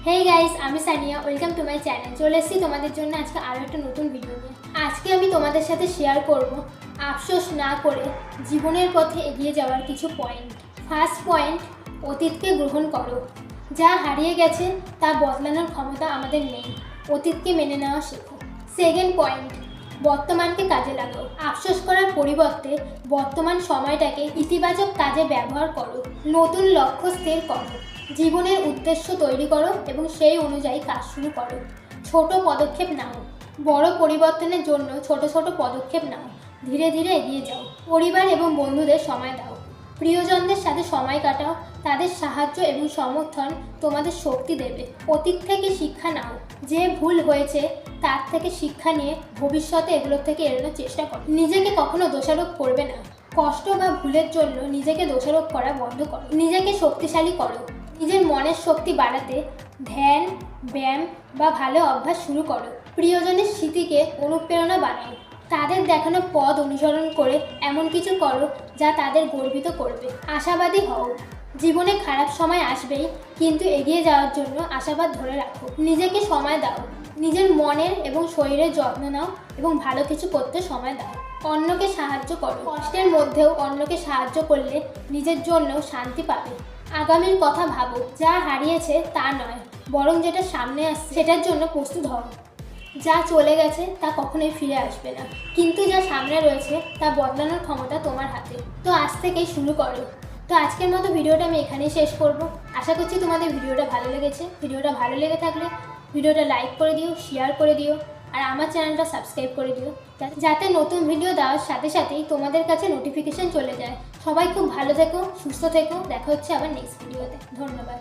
Hey guys, আমি Sania. Welcome to my channel. চলে এসেছি তোমাদের জন্য আজকে আরও একটা নতুন ভিডিও নিয়ে। আজকে আমি তোমাদের সাথে শেয়ার করব আফসোস না করে জীবনের পথে এগিয়ে যাওয়ার কিছু পয়েন্ট। ফার্স্ট পয়েন্ট, অতীতকে গ্রহণ করো। যা হারিয়ে গেছে তা বদলানোর ক্ষমতা আমাদের নেই। অতীতকে মেনে নেওয়া শেখো। সেকেন্ড পয়েন্ট, বর্তমানকে কাজে লাগাও। আফসোস করার পরিবর্তে বর্তমান সময়টাকে ইতিবাচক কাজে ব্যবহার করো। নতুন লক্ষ্য স্থির করো। জীবনের উদ্দেশ্য তৈরি করো এবং সেই অনুযায়ী কাজ শুরু করো। ছোট পদক্ষেপ নাও। বড় পরিবর্তনের জন্য ছোট ছোট পদক্ষেপ নাও। ধীরে ধীরে এগিয়ে যাও। পরিবার এবং বন্ধুদের সময় দাও। প্রিয়জনদের সাথে সময় কাটাও। তাদের সাহায্য এবং সমর্থন তোমাদের শক্তি দেবে। অতীত থেকে শিক্ষা নাও। যে ভুল হয়েছে তার থেকে শিক্ষা নিয়ে ভবিষ্যতে এগুলোর থেকে এড়ানোর চেষ্টা করো। নিজেকে কখনো দোষারোপ করবে না। কষ্ট বা ভুলের জন্য নিজেকে দোষারোপ করা বন্ধ করো। নিজেকে শক্তিশালী করো। নিজের মনের শক্তি বাড়াতে ধ্যান, ব্যায়াম বা ভালো অভ্যাস শুরু করো। প্রিয়জনের স্মৃতিকে অনুপ্রেরণা বানাও। তাদের দেখানো পথ অনুসরণ করে এমন কিছু করো যা তাদের গর্বিত করবে। আশাবাদী হও। জীবনে খারাপ সময় আসবেই, কিন্তু এগিয়ে যাওয়ার জন্য আশাবাদ ধরে রাখো। নিজেকে সময় দাও। নিজের মনের এবং শরীরের যত্ন নাও এবং ভালো কিছু করতে সময় দাও। অন্যকে সাহায্য করো। কষ্টের মধ্যেও অন্যকে সাহায্য করলে নিজের জন্যও শান্তি পাবে। আগামীর কথা ভাবো। যা হারিয়েছে তা নয়, বরং যেটা সামনে আসছে সেটার জন্য প্রস্তুত হও। যা চলে গেছে তা কখনোই ফিরে আসবে না, কিন্তু যা সামনে রয়েছে তা বদলানোর ক্ষমতা তোমার হাতে। তো আজ থেকেই শুরু করো। তো আজকের মতো ভিডিওটা আমি এখানেই শেষ করব। আশা করছি তোমাদের ভিডিওটা ভালো লেগেছে। ভিডিওটা ভালো লেগে থাকলে ভিডিওটা লাইক করে দিও, শেয়ার করে দিও, আর আমার চ্যানেলটা সাবস্ক্রাইব করে দিও, যাতে নতুন ভিডিও দেওয়ার সাথে সাথেই তোমাদের কাছে নোটিফিকেশন চলে যায়। সবাই খুব ভালো থেকো, সুস্থ থেকো। দেখা হচ্ছে আবার নেক্সট ভিডিওতে। ধন্যবাদ।